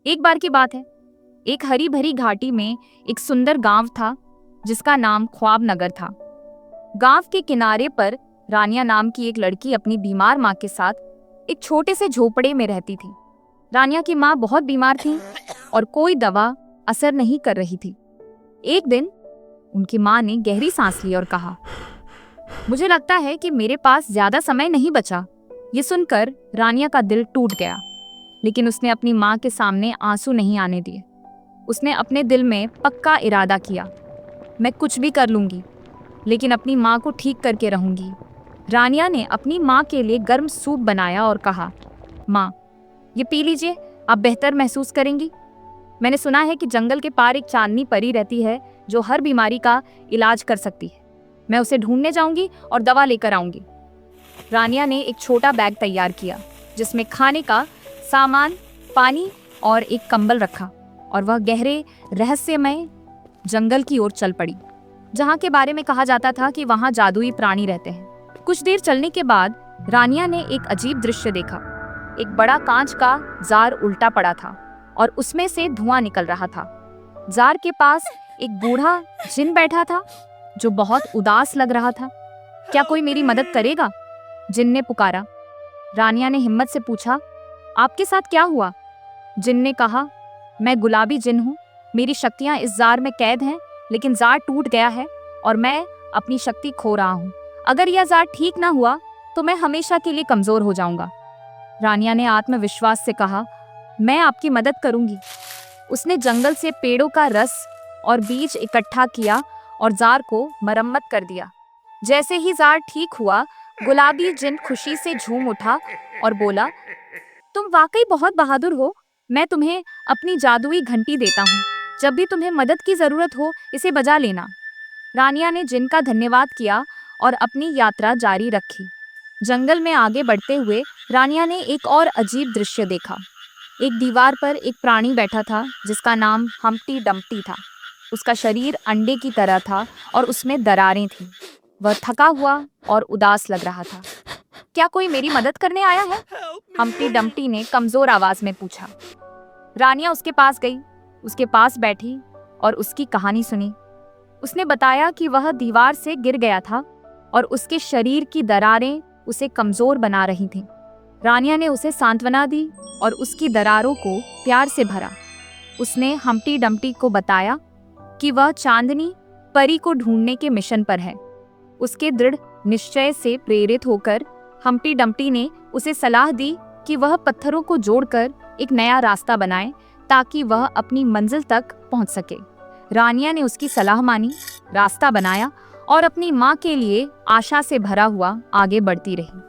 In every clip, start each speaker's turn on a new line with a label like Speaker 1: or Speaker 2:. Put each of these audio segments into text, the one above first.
Speaker 1: एक बार की बात है, एक हरी भरी घाटी में एक सुंदर गांव था जिसका नाम ख्वाब नगर था। गांव के किनारे पर रानिया नाम की एक लड़की अपनी बीमार माँ के साथ एक छोटे से झोपड़े में रहती थी। रानिया की माँ बहुत बीमार थी और कोई दवा असर नहीं कर रही थी। एक दिन उनकी माँ ने गहरी सांस ली और कहा, मुझे लगता है कि मेरे पास ज्यादा समय नहीं बचा। ये सुनकर रानिया का दिल टूट गया, लेकिन उसने अपनी माँ के सामने आंसू नहीं आने दिए। उसने अपने दिल में पक्का इरादा किया, मैं कुछ भी कर लूंगी, लेकिन अपनी माँ को ठीक करके रहूंगी। रानिया ने अपनी माँ के लिए गर्म सूप बनाया और कहा, माँ, ये पी लीजिए, आप बेहतर महसूस करेंगी। मैंने सुना है कि जंगल के पार एक चांदनी परी रहती है जो हर बीमारी का इलाज कर सकती है। मैं उसे ढूंढने जाऊंगी और दवा लेकर आऊंगी। रानिया ने एक छोटा बैग तैयार किया जिसमें खाने का सामान, पानी और एक कंबल रखा और वह गहरे रहस्यमय जंगल की ओर चल पड़ी, जहाँ के बारे में कहा जाता था कि वहाँ जादुई प्राणी रहते हैं। कुछ देर चलने के बाद रानिया ने एक अजीब दृश्य देखा। एक बड़ा कांच का जार उल्टा पड़ा था और उसमें से धुआं निकल रहा था। जार के पास एक बूढ़ा जिन बैठा था जो बहुत उदास लग रहा था। क्या कोई मेरी मदद करेगा? जिन ने पुकारा। रानिया ने हिम्मत से पूछा, आपके साथ क्या हुआ? जिन ने कहा, मैं गुलाबी जिन हूँ। मेरी शक्तियाँ इस जार में कैद हैं, लेकिन जार टूट गया है और मैं अपनी शक्ति खो रहा हूँ। अगर यह जार ठीक ना हुआ तो मैं हमेशा के लिए कमजोर हो जाऊंगा। रानिया ने आत्मविश्वास से कहा, मैं आपकी मदद करूंगी। उसने जंगल से पेड़ों का रस और बीज इकट्ठा किया और जार को मरम्मत कर दिया। जैसे ही जार ठीक हुआ, गुलाबी जिन खुशी से झूम उठा और बोला, तुम वाकई बहुत बहादुर हो। मैं तुम्हें अपनी जादुई घंटी देता हूँ। जब भी तुम्हें मदद की जरूरत हो, इसे बजा लेना। रानिया ने जिन का धन्यवाद किया और अपनी यात्रा जारी रखी। जंगल में आगे बढ़ते हुए रानिया ने एक और अजीब दृश्य देखा। एक दीवार पर एक प्राणी बैठा था जिसका नाम हम्प्टी डम्प्टी था। उसका शरीर अंडे की तरह था और उसमें दरारें थीं। वह थका हुआ और उदास लग रहा था। क्या कोई मेरी मदद करने आया है? हम्प्टी डम्प्टी ने कमजोर आवाज में पूछा। रानिया उसके पास गई, उसके पास बैठी और उसकी कहानी सुनी। उसने बताया कि वह दीवार से गिर गया था और उसके शरीर की दरारें उसे कमजोर बना रही थीं। रानिया ने उसे सांत्वना दी और उसकी दरारों को प्यार से भरा। उसने हम्प्टी डम्प्टी को बताया कि वह चांदनी परी को ढूंढने के मिशन पर है। उसके दृढ़ निश्चय से प्रेरित होकर हम्प्टी डम्प्टी ने उसे सलाह दी कि वह पत्थरों को जोड़कर एक नया रास्ता बनाए ताकि वह अपनी मंजिल तक पहुंच सके। रानिया ने उसकी सलाह मानी, रास्ता बनाया और अपनी माँ के लिए आशा से भरा हुआ आगे बढ़ती रही।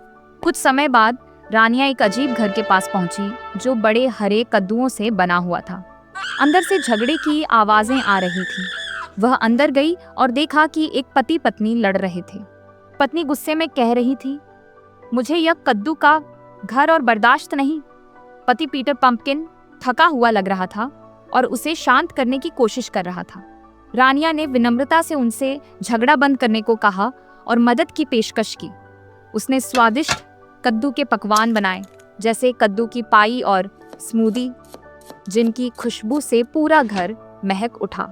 Speaker 1: कुछ समय बाद रानिया एक अजीब घर के पास पहुंची जो बड़े हरे कद्दुओं से बना हुआ था। अंदर से झगड़े की आवाजें आ रही थीं। वह अंदर गई और देखा कि एक पति पत्नी लड़ रहे थे। पत्नी गुस्से में कह रही थी, मुझे यह कद्दू का घर और बर्दाश्त नहीं। पति पीटर पंपकिन थका हुआ लग रहा था और उसे शांत करने की कोशिश कर रहा था। रानिया ने विनम्रता से उनसे झगड़ा बंद करने को कहा और मदद की पेशकश की। उसने स्वादिष्ट कद्दू के पकवान बनाए, जैसे कद्दू की पाई और स्मूदी, जिनकी खुशबू से पूरा घर महक उठा।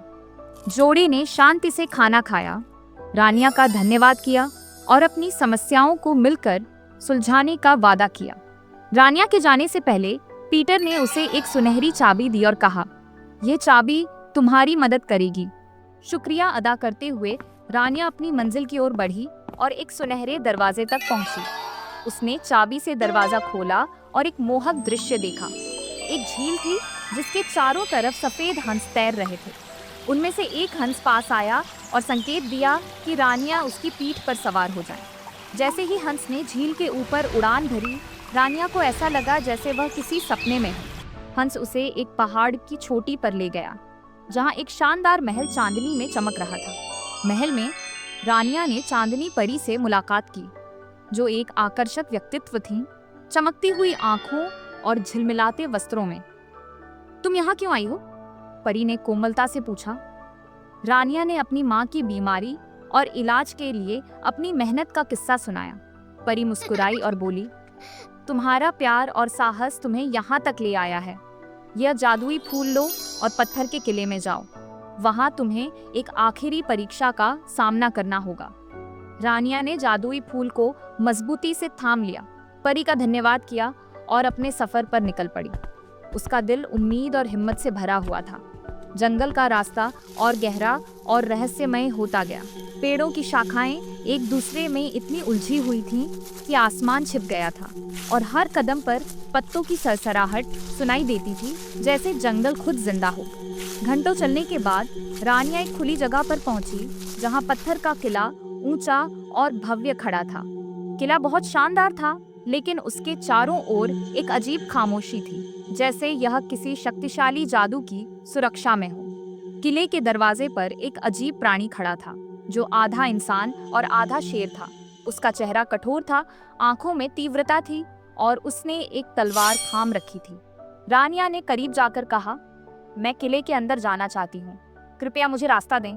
Speaker 1: जोड़े ने शांति से खाना खाया, रानिया का धन्यवाद किया और अपनी समस्याओं को मिलकर सुलझाने का वादा किया। रानिया के जाने से पहले पीटर ने उसे एक सुनहरी चाबी दी और कहा, यह चाबी तुम्हारी मदद करेगी। शुक्रिया अदा करते हुए रानिया अपनी मंजिल की ओर बढ़ी और एक सुनहरे दरवाजे तक पहुंची। उसने चाबी से दरवाजा खोला और एक मोहक दृश्य देखा। एक झील थी जिसके चारों तरफ सफेद हंस तैर रहे थे। उनमें से एक हंस पास आया और संकेत दिया कि रानिया उसकी पीठ पर सवार हो जाए। जैसे ही हंस ने झील के ऊपर उड़ान भरी, रानिया को ऐसा लगा जैसे वह किसी सपने में हो। हंस उसे एक पहाड़ की चोटी पर ले गया, जहाँ एक शानदार महल चांदनी में चमक रहा था। महल में रानिया ने चांदनी परी से मुलाकात की, जो एक आकर्षक व्यक्तित्व थी, चमकती हुई आंखों और झिलमिलाते वस्त्रों में। तुम यहाँ क्यों आई हो? परी ने कोमलता से पूछा। रानिया ने अपनी माँ की बीमारी और इलाज के लिए अपनी मेहनत का किस्सा सुनाया। परी मुस्कुराई और बोली, तुम्हारा प्यार और साहस तुम्हें यहाँ तक ले आया है। यह जादुई फूल लो और पत्थर के किले में जाओ। वहां तुम्हें एक आखिरी परीक्षा का सामना करना होगा। रानिया ने जादुई फूल को मजबूती से थाम लिया, परी का धन्यवाद किया और अपने सफर पर निकल पड़ी। उसका दिल उम्मीद और हिम्मत से भरा हुआ था। जंगल का रास्ता और गहरा और रहस्यमय होता गया। पेड़ों की शाखाएं एक दूसरे में इतनी उलझी हुई थीं कि आसमान छिप गया था और हर कदम पर पत्तों की सरसराहट सुनाई देती थी, जैसे जंगल खुद जिंदा हो। घंटों चलने के बाद रानिया एक खुली जगह पर पहुंची, जहां पत्थर का किला ऊंचा और भव्य खड़ा था। किला बहुत शानदार था, लेकिन उसके चारों ओर एक अजीब खामोशी थी, जैसे यह किसी शक्तिशाली जादू की सुरक्षा में हो। किले के दरवाजे पर एक अजीब प्राणी खड़ा था, जो आधा इंसान और आधा शेर था। उसका चेहरा कठोर था, आंखों में तीव्रता थी और उसने एक तलवार थाम रखी थी। रानिया ने करीब जाकर कहा, मैं किले के अंदर जाना चाहती हूँ, कृपया मुझे रास्ता दें।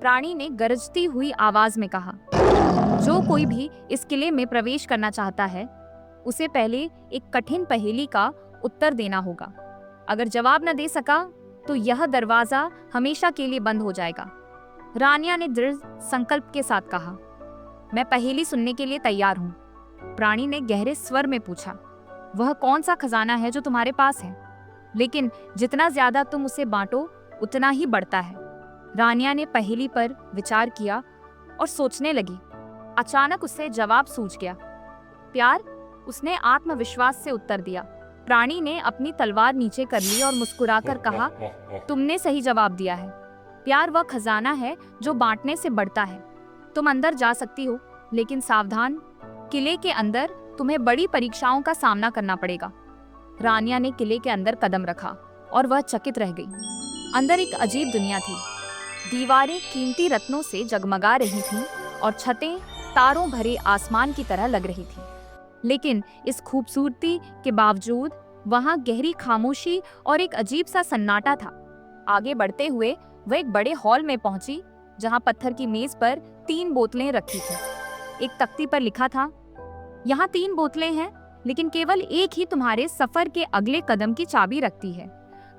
Speaker 1: प्राणी ने गरजती हुई आवाज में कहा, जो कोई भी इस किले में प्रवेश करना चाहता है, उसे पहले एक कठिन पहेली का उत्तर देना होगा। अगर जवाब न दे सका तो यह दरवाजा हमेशा के लिए बंद हो जाएगा। रानिया ने दृढ़ संकल्प के साथ कहा, मैं पहेली सुनने के लिए तैयार हूँ। प्राणी ने गहरे स्वर में पूछा, वह कौन सा खजाना है जो तुम्हारे पास है? लेकिन जितना ज्यादा तुम उसे बांटो, उतना ही बढ़ता है। रानिया ने पहेली पर विचार किया और सोचने लगी। अचानक उसे जवाब सूझ गया, प्यार। उसने आत्मविश्वास से उत्तर दिया। प्राणी ने अपनी तलवार नीचे कर ली और मुस्कुराकर कहा, तुमने सही जवाब दिया है। प्यार वह खजाना है जो बांटने से बढ़ता है। तुम अंदर जा सकती हो, लेकिन सावधान, किले के अंदर तुम्हें बड़ी परीक्षाओं का सामना करना पड़ेगा। रानिया ने किले के अंदर कदम रखा और वह चकित रह गई। अंदर एक अजीब दुनिया थी। दीवारें कीमती रत्नों से जगमगा रही थीं और छतें तारों भरे आसमान की तरह लग रही थी। लेकिन इस खूबसूरती के बावजूद वहां गहरी खामोशी और एक अजीब सा सन्नाटा था। आगे बढ़ते हुए वह एक बड़े हॉल में पहुंची, जहां पत्थर की मेज पर 3 बोतलें रखी थी। एक तख्ती पर लिखा था, यहाँ 3 बोतलें हैं, लेकिन केवल एक ही तुम्हारे सफर के अगले कदम की चाबी रखती है।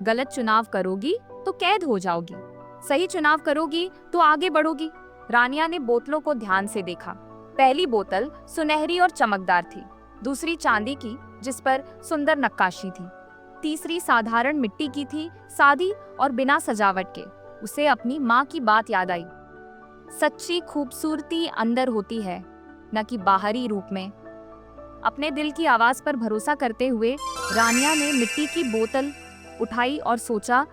Speaker 1: गलत चुनाव करोगी तो कैद हो जाओगी, सही चुनाव करोगी तो आगे बढ़ोगी। रानिया ने बोतलों को ध्यान से देखा। पहली बोतल सुनहरी और चमकदार थी, दूसरी चांदी की जिस पर सुंदर नक्काशी थी, तीसरी साधारण मिट्टी की थी, सादी और बिना सजावट के। उसे अपनी माँ की बात याद आई, सच्ची खूबसूरती अंदर होती है, न कि बाहरी रूप में। अपने दिल की आवाज पर भरोसा करते हुए रानिया ने मिट्टी की बोतल उठाई और सोचा,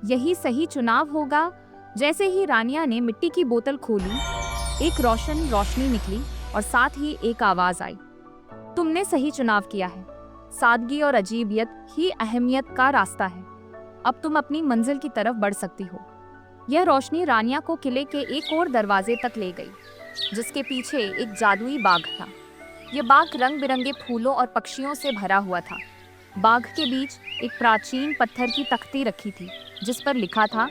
Speaker 1: यही सही चुनाव होगा। जैसे ही रानिया ने मिट्टी की बोतल खोली, एक रोशनी निकली और साथ ही एक आवाज आई, तुमने सही चुनाव किया है। सादगी और अजीबियत ही अहमियत का रास्ता है। अब तुम अपनी मंजिल की तरफ बढ़ सकती हो। यह रोशनी रानिया को किले के एक और दरवाजे तक ले गई, जिसके पीछे एक जादुई बाग था। यह बाग रंग बिरंगे फूलों और पक्षियों से भरा हुआ था। बाग के बीच एक प्राचीन पत्थर की तख्ती रखी थी, जिस पर लिखा था,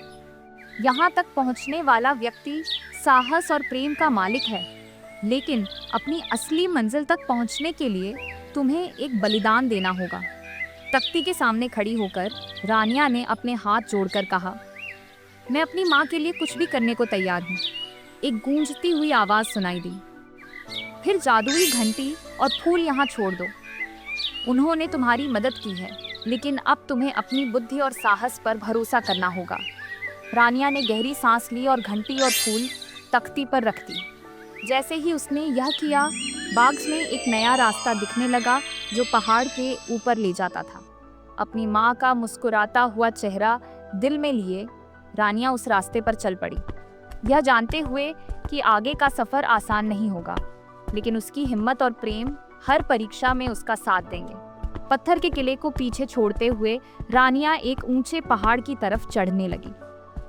Speaker 1: यहाँ तक पहुँचने वाला व्यक्ति साहस और प्रेम का मालिक है, लेकिन अपनी असली मंजिल तक पहुँचने के लिए तुम्हें एक बलिदान देना होगा। तख्ती के सामने खड़ी होकर रानिया ने अपने हाथ जोड़कर कहा, मैं अपनी माँ के लिए कुछ भी करने को तैयार हूँ। एक गूंजती हुई आवाज सुनाई दी, फिर जादुई घंटी और फूल यहाँ छोड़ दो। उन्होंने तुम्हारी मदद की है, लेकिन अब तुम्हें अपनी बुद्धि और साहस पर भरोसा करना होगा। रानिया ने गहरी सांस ली और घंटी और फूल तख्ती पर रख दी। जैसे ही उसने यह किया, बाग में एक नया रास्ता दिखने लगा जो पहाड़ के ऊपर ले जाता था। अपनी माँ का मुस्कुराता हुआ चेहरा दिल में लिए रानिया उस रास्ते पर चल पड़ी, यह जानते हुए कि आगे का सफर आसान नहीं होगा, लेकिन उसकी हिम्मत और प्रेम हर परीक्षा में उसका साथ देंगे। पत्थर के किले को पीछे छोड़ते हुए रानिया एक ऊंचे पहाड़ की तरफ चढ़ने लगी।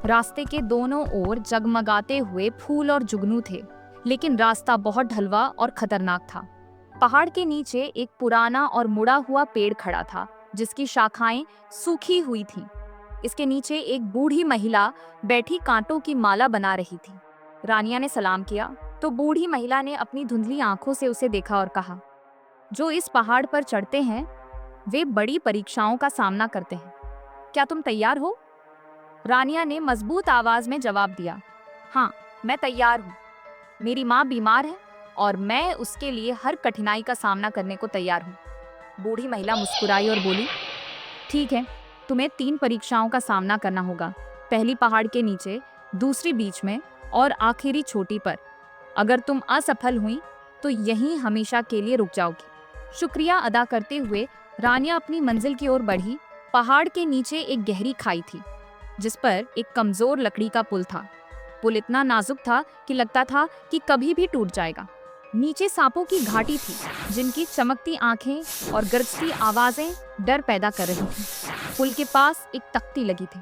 Speaker 1: रास्ते के दोनों ओर जगमगाते हुए फूल और जुगनू थे, लेकिन रास्ता बहुत ढलवा और खतरनाक था। पहाड़ के नीचे एक पुराना और मुड़ा हुआ पेड़ खड़ा था, जिसकी शाखाएं सूखी हुई थीं। इसके नीचे एक बूढ़ी महिला बैठी कांटों की माला बना रही थी। रानिया ने सलाम किया तो बूढ़ी महिला ने अपनी धुंधली आंखों से उसे देखा और कहा, जो इस पहाड़ पर चढ़ते हैं वे बड़ी परीक्षाओं का सामना करते हैं, क्या तुम तैयार हो? रानिया ने मजबूत आवाज में जवाब दिया। हाँ, मैं तैयार हूँ। मेरी माँ बीमार है और मैं उसके लिए हर कठिनाई का सामना करने को तैयार हूँ। बूढ़ी महिला मुस्कुराई और बोली, ठीक है, तुम्हें 3 परीक्षाओं का सामना करना होगा। पहली पहाड़ के नीचे, दूसरी बीच में और आखिरी चोटी पर। अगर तुम असफल हुई तो यहीं हमेशा के लिए रुक जाओगी। शुक्रिया अदा करते हुए रानिया अपनी मंजिल की ओर बढ़ी। पहाड़ के नीचे एक गहरी खाई थी, जिस पर एक कमजोर लकड़ी का पुल था। पुल इतना नाजुक था कि लगता था कि कभी भी टूट जाएगा। नीचे सांपों की घाटी थी, जिनकी चमकती आंखें और गरजती आवाजें डर पैदा कर रही थीं। पुल के पास एक तख्ती लगी थी।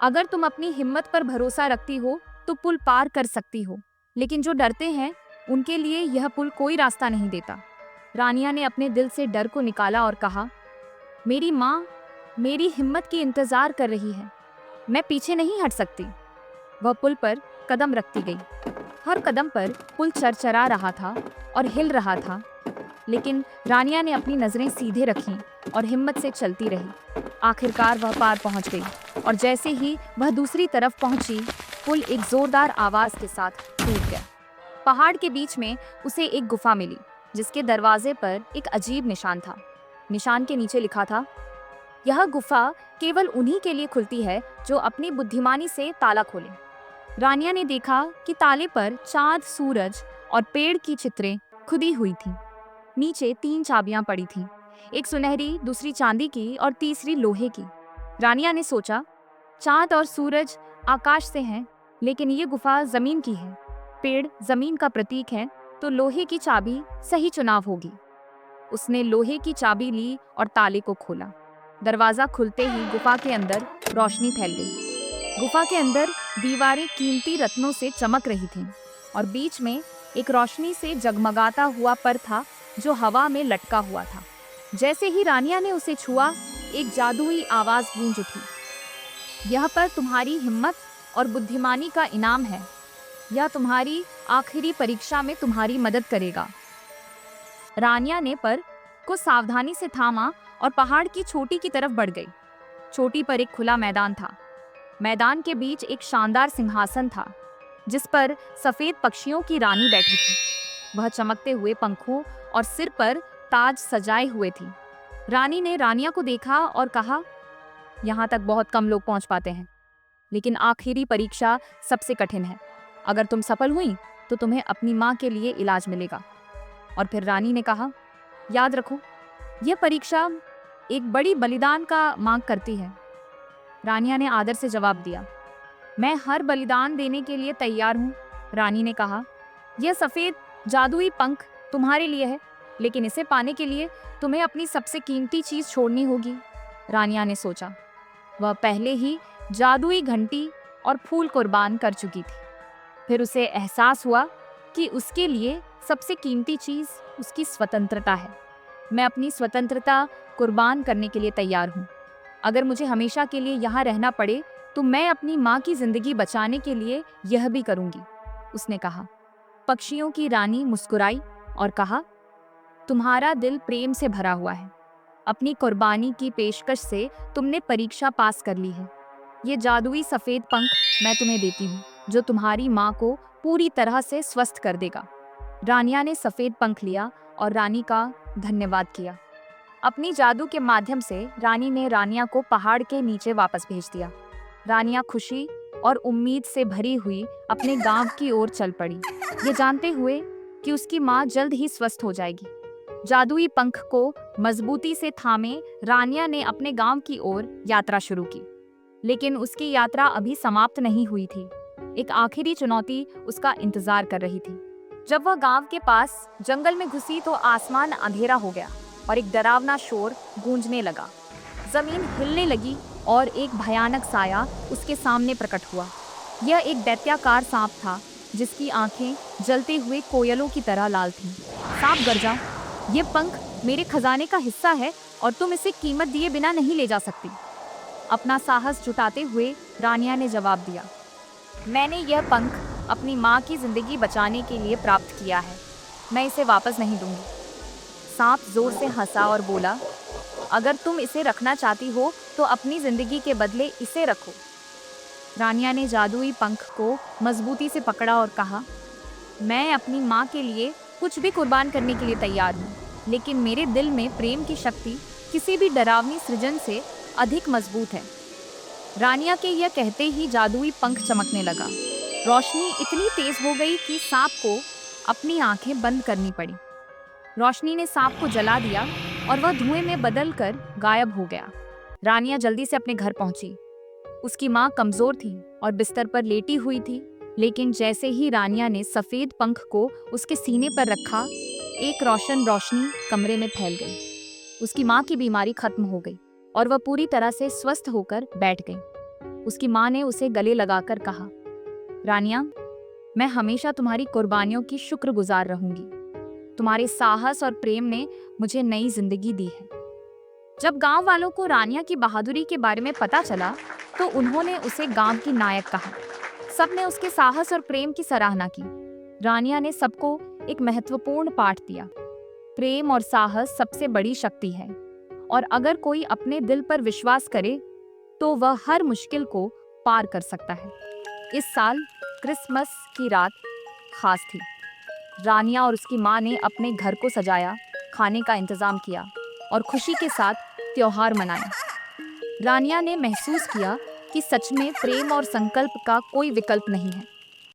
Speaker 1: अगर तुम अपनी हिम्मत पर भरोसा रखती हो तो पुल पार कर सकती हो, लेकिन जो डरते हैं उनके लिए यह पुल कोई रास्ता नहीं देता। रानिया ने अपने दिल से डर को निकाला और कहा, मेरी माँ मेरी हिम्मत की इंतजार कर रही है, मैं पीछे नहीं हट सकती। वह पुल पर कदम रखती गई। हर कदम पर पुल चरचरा रहा था और हिल रहा था, लेकिन रानिया ने अपनी नजरें सीधे रखीं और हिम्मत से चलती रही। आखिरकार वह पार पहुंच गई और जैसे ही वह दूसरी तरफ पहुंची, पुल एक जोरदार आवाज के साथ टूट गया। पहाड़ के बीच में उसे एक गुफा मिली, जिसके दरवाजे पर एक अजीब निशान था। निशान के नीचे लिखा था, यह गुफा केवल उन्हीं के लिए खुलती है जो अपनी बुद्धिमानी से ताला खोलें। रानिया ने देखा कि ताले पर चांद, सूरज और पेड़ की चित्रें खुदी हुई थीं। नीचे 3 चाबियां पड़ी थीं, एक सुनहरी, दूसरी चांदी की और तीसरी लोहे की। रानिया ने सोचा, चांद और सूरज आकाश से हैं, लेकिन ये गुफा जमीन की है। पेड़ जमीन का प्रतीक है, तो लोहे की चाबी सही चुनाव होगी। उसने लोहे की चाबी ली और ताले को खोला। दरवाजा खुलते ही गुफा के अंदर रोशनी फैल गई। गुफा के अंदर दीवारें कीमती रत्नों से चमक रही थीं और बीच में एक रोशनी से जगमगाता हुआ पर था जो हवा में लटका हुआ था। जैसे ही रानिया ने उसे छुआ, एक जादुई आवाज गूंज उठी, यह पर तुम्हारी हिम्मत और बुद्धिमानी का इनाम है। यह तुम्हारी आखिरी परीक्षा में तुम्हारी मदद करेगा। रानिया ने पर को सावधानी से थामा और पहाड़ की चोटी की तरफ बढ़ गई। चोटी पर एक खुला मैदान था। मैदान के बीच एक शानदार सिंहासन था, जिस पर सफेद पक्षियों की रानी बैठी थी। वह चमकते हुए पंखों और सिर पर ताज सजाए हुए थी। रानी ने रानिया को देखा और कहा, यहाँ तक बहुत कम लोग पहुंच पाते हैं, लेकिन आखिरी परीक्षा सबसे कठिन है। अगर तुम सफल हुई तो तुम्हें अपनी माँ के लिए इलाज मिलेगा। और फिर रानी ने कहा, याद रखो, यह परीक्षा एक बड़ी बलिदान का मांग करती है। रानिया ने आदर से जवाब दिया, मैं हर बलिदान देने के लिए तैयार हूँ। रानी ने कहा, यह सफेद जादुई पंख तुम्हारे लिए है, लेकिन इसे पाने के लिए तुम्हें अपनी सबसे कीमती चीज छोड़नी होगी। रानिया ने सोचा, वह पहले ही जादुई घंटी और फूल कुर्बान कर चुकी थी। फिर उसे एहसास हुआ कि उसके लिए सबसे कीमती चीज उसकी स्वतंत्रता है। मैं अपनी स्वतंत्रता कुर्बान करने के लिए तैयार हूँ। अगर मुझे हमेशा के लिए यहाँ रहना पड़े तो मैं अपनी माँ की जिंदगी बचाने के लिए यह भी करूँगी, उसने कहा। पक्षियों की रानी मुस्कुराई और कहा, तुम्हारा दिल प्रेम से भरा हुआ है। अपनी कुर्बानी की पेशकश से तुमने परीक्षा पास कर ली है। ये जादुई सफेद पंख मैं तुम्हें देती हूँ, जो तुम्हारी माँ को पूरी तरह से स्वस्थ कर देगा। रानिया ने सफेद पंख लिया और रानी का धन्यवाद किया। अपनी जादू के माध्यम से रानी ने रानिया को पहाड़ के नीचे वापस भेज दिया। रानिया खुशी और उम्मीद से भरी हुई अपने गांव की ओर चल पड़ी, ये जानते हुए कि उसकी माँ जल्द ही स्वस्थ हो जाएगी। जादुई पंख को मजबूती से थामे रानिया ने अपने गांव की ओर यात्रा शुरू की। लेकिन उसकी यात्रा अभी समाप्त नहीं हुई थी। एक आखिरी चुनौती उसका इंतजार कर रही थी। जब वह गांव के पास जंगल में घुसी तो आसमान अंधेरा हो गया और एक डरावना शोर गूंजने लगा। जमीन हिलने लगी और एक भयानक साया उसके सामने प्रकट हुआ। यह एक दैत्याकार सांप था, जिसकी आंखें जलते हुए कोयलों की तरह लाल थीं। सांप गरजा, ये पंख मेरे खजाने का हिस्सा है और तुम इसे कीमत दिए बिना नहीं ले जा सकती। अपना साहस जुटाते हुए रानिया ने जवाब दिया, मैंने यह पंख अपनी माँ की जिंदगी बचाने के लिए प्राप्त किया है, मैं इसे वापस नहीं दूंगी। सांप जोर से हंसा और बोला, अगर तुम इसे रखना चाहती हो तो अपनी जिंदगी के बदले इसे रखो। रानिया ने जादुई पंख को मजबूती से पकड़ा और कहा, मैं अपनी माँ के लिए कुछ भी कुर्बान करने के लिए तैयार हूँ, लेकिन मेरे दिल में प्रेम की शक्ति किसी भी डरावनी सृजन से अधिक मजबूत है। रानिया के यह कहते ही जादुई पंख चमकने लगा। रोशनी इतनी तेज हो गई कि सांप को अपनी आंखें बंद करनी पड़ी। रोशनी ने सांप को जला दिया और वह धुएं में बदलकर गायब हो गया। रानिया जल्दी से अपने घर पहुंची। उसकी माँ कमजोर थी और बिस्तर पर लेटी हुई थी, लेकिन जैसे ही रानिया ने सफेद पंख को उसके सीने पर रखा, एक रोशन रोशनी कमरे में फैल गई। उसकी माँ की बीमारी खत्म हो गई और वह पूरी तरह से स्वस्थ होकर बैठ गई। उसकी माँ ने उसे गले लगाकर कहा, रानिया, मैं हमेशा तुम्हारी कुर्बानियों की शुक्रगुजार रहूंगी। तुम्हारे साहस और प्रेम ने मुझे नई जिंदगी दी है। जब गांव वालों को रानिया की बहादुरी के बारे में पता चला तो उन्होंने उसे गांव की नायक कहा। सबने उसके साहस और प्रेम की सराहना की। रानिया ने सबको एक महत्वपूर्ण पाठ दिया। प्रेम और साहस सबसे बड़ी शक्ति है, और अगर कोई अपने दिल पर विश्वास करे तो वह हर मुश्किल को पार कर सकता है। इस साल क्रिसमस की रात खास थी। रानिया और उसकी माँ ने अपने घर को सजाया, खाने का इंतजाम किया और खुशी के साथ त्योहार मनाया। रानिया ने महसूस किया कि सच में प्रेम और संकल्प का कोई विकल्प नहीं है।